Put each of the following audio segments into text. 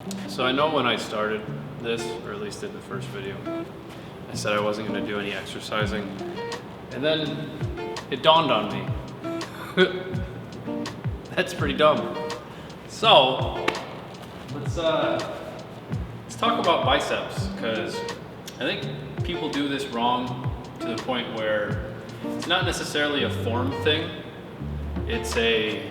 So I know when I started this, or at least in the first video, I said I wasn't going to do any exercising, and then it dawned on me. That's pretty dumb. So let's talk about biceps, because I think people do this wrong to the point where it's not necessarily a form thing. It's a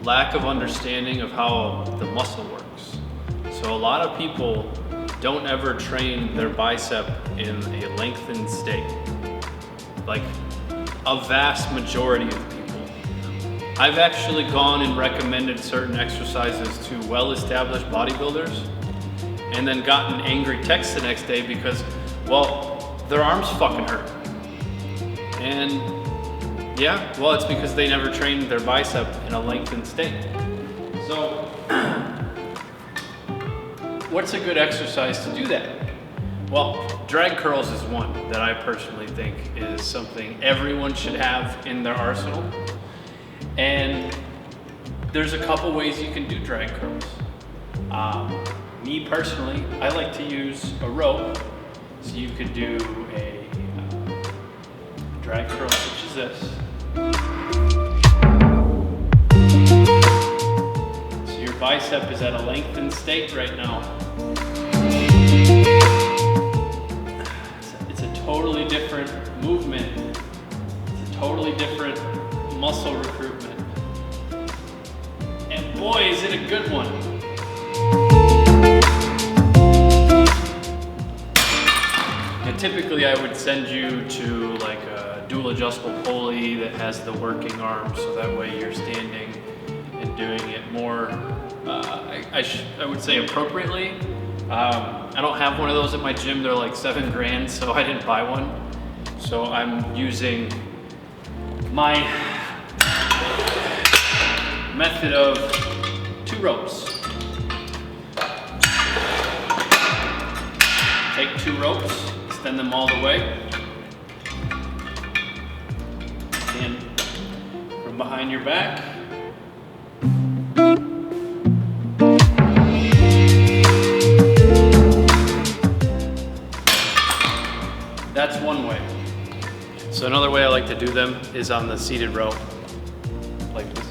lack of understanding of how the muscle works. So a lot of people don't ever train their bicep in a lengthened state. Like a vast majority of people. I've actually gone and recommended certain exercises to well-established bodybuilders and then gotten angry texts the next day because, well, their arms fucking hurt. And yeah, well, it's because they never trained their bicep in a lengthened state. So, what's a good exercise to do that? Well, drag curls is one that I personally think is something everyone should have in their arsenal. And there's a couple ways you can do drag curls. Me personally, I like to use a rope. So you could do a drag curl such as this. So your bicep is at a lengthened state right now. It's a totally different movement. It's a totally different muscle recruitment. And boy, is it a good one. And typically I would send you to like a dual adjustable pulley that has the working arm, so that way you're standing and doing it more, I would say appropriately. I don't have one of those at my gym. They're like $7 grand, so I didn't buy one. So I'm using my method of 2 ropes. Take 2 ropes, extend them all the way. And from behind your back. That's one way. So another way I like to do them is on the seated row, like this.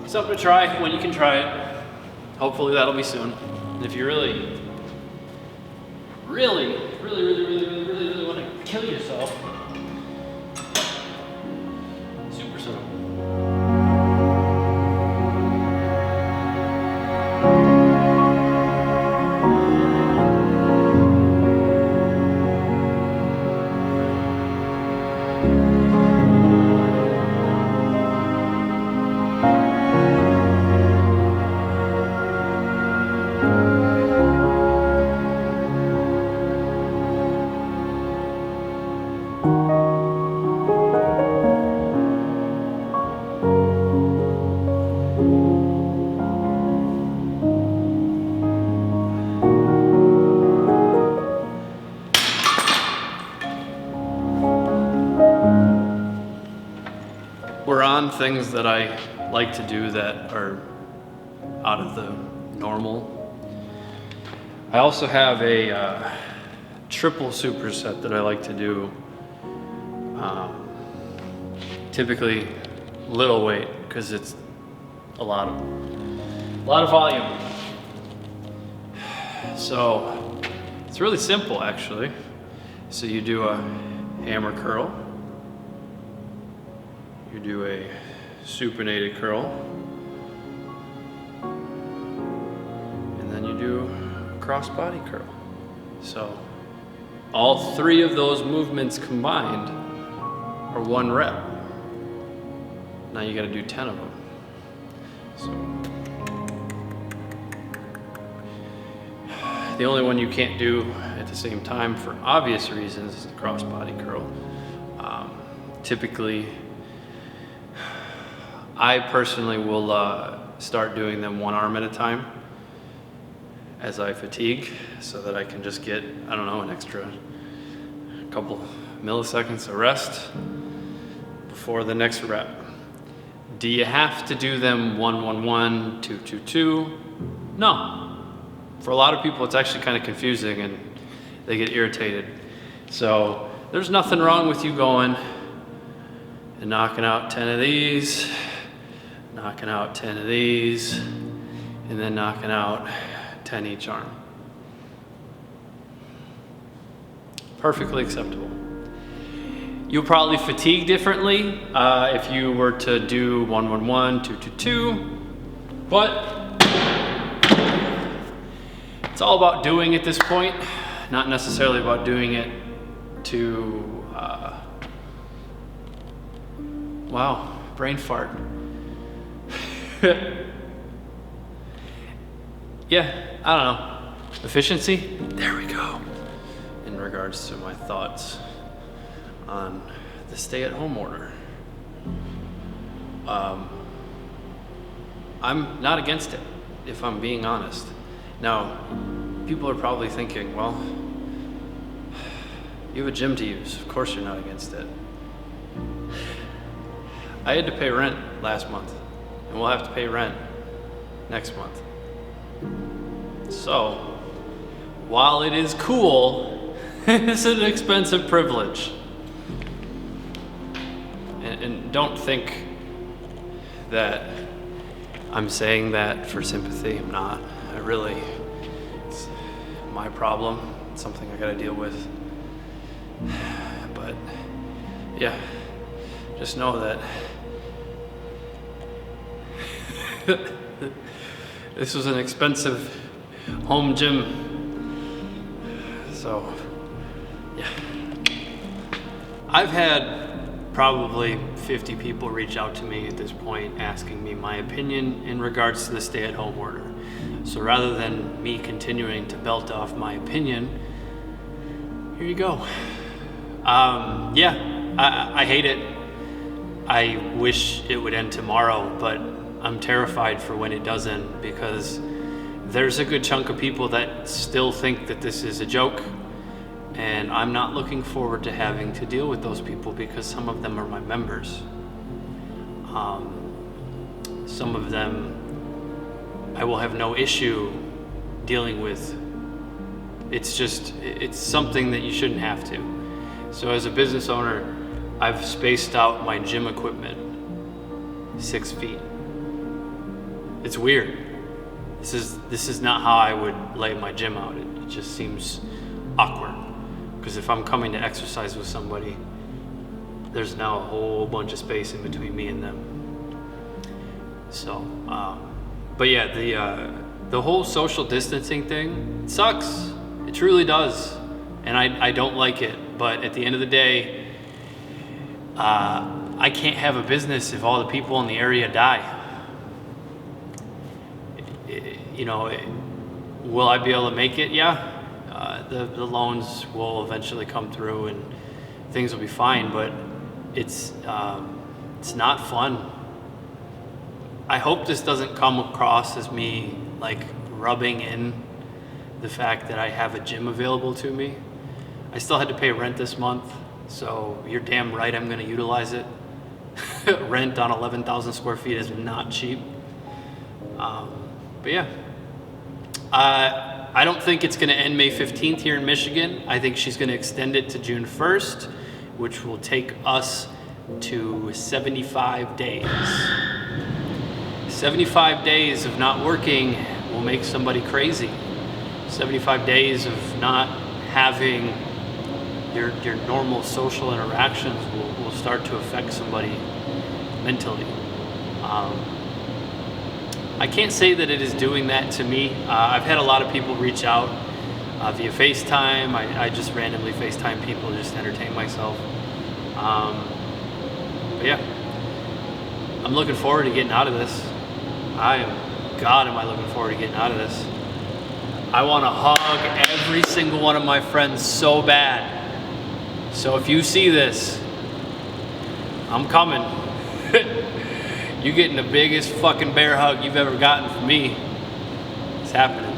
Something to try when you can try it. Hopefully that'll be soon. And if you really want to kill yourself, super simple. We're on things that I like to do that are out of the normal. I also have a triple superset that I like to do. Typically little weight because it's a lot of volume. So it's really simple actually. So you do a hammer curl. You do a supinated curl. cross body curl. So all 3 of those movements combined are 1 rep. Now you gotta do 10 of them. So the only one you can't do at the same time for obvious reasons is the cross body curl. Typically, I personally will start doing them 1 arm at a time as I fatigue, so that I can just get, I don't know, an extra couple milliseconds of rest before the next rep. Do you have to do them 1-1-1, 2-2-2? No. For a lot of people, it's actually kind of confusing and they get irritated. So there's nothing wrong with you going and knocking out 10 of these, knocking out 10 of these, and then knocking out 10 each arm. Perfectly acceptable. You'll probably fatigue differently if you were to do 1-1-1, 2-2-2, but it's all about doing at this point, not necessarily about doing it to, wow, brain fart. Yeah, I don't know. Efficiency? There we go. In regards to my thoughts on the stay-at-home order. I'm not against it, if I'm being honest. Now, people are probably thinking, well, you have a gym to use. Of course you're not against it. I had to pay rent last month, and we'll have to pay rent next month. So, while it is cool, it's an expensive privilege. And don't think that I'm saying that for sympathy. I'm not. It's my problem. It's something I gotta deal with. But yeah, just know that this was an expensive home gym. So yeah, I've had probably 50 people reach out to me at this point asking me my opinion in regards to the stay-at-home order. So rather than me continuing to belt off my opinion, here you go. Yeah, I hate it. I wish it would end tomorrow, but I'm terrified for when it doesn't, because there's a good chunk of people that still think that this is a joke. And I'm not looking forward to having to deal with those people, because some of them are my members. Some of them I will have no issue dealing with. It's something that you shouldn't have to. So as a business owner, I've spaced out my gym equipment 6 feet. It's weird. This is not how I would lay my gym out. It just seems awkward. Because if I'm coming to exercise with somebody, there's now a whole bunch of space in between me and them. So, but yeah, the whole social distancing thing sucks. It truly does. And I don't like it. But at the end of the day, I can't have a business if all the people in the area die. You know, will I be able to make it? Yeah. The loans will eventually come through and things will be fine, but it's not fun. I hope this doesn't come across as me like rubbing in the fact that I have a gym available to me. I still had to pay rent this month, so you're damn right I'm gonna utilize it. Rent on 11,000 square feet is not cheap. But yeah. I don't think it's going to end May 15th here in Michigan. I think she's going to extend it to June 1st, which will take us to 75 days. 75 days of not working will make somebody crazy. 75 days of not having your normal social interactions will start to affect somebody mentally. I can't say that it is doing that to me. I've had a lot of people reach out via FaceTime. I just randomly FaceTime people just to entertain myself. But yeah, I'm looking forward to getting out of this. God, am I looking forward to getting out of this. I want to hug every single one of my friends so bad. So if you see this, I'm coming. You getting the biggest fucking bear hug you've ever gotten from me. It's happening.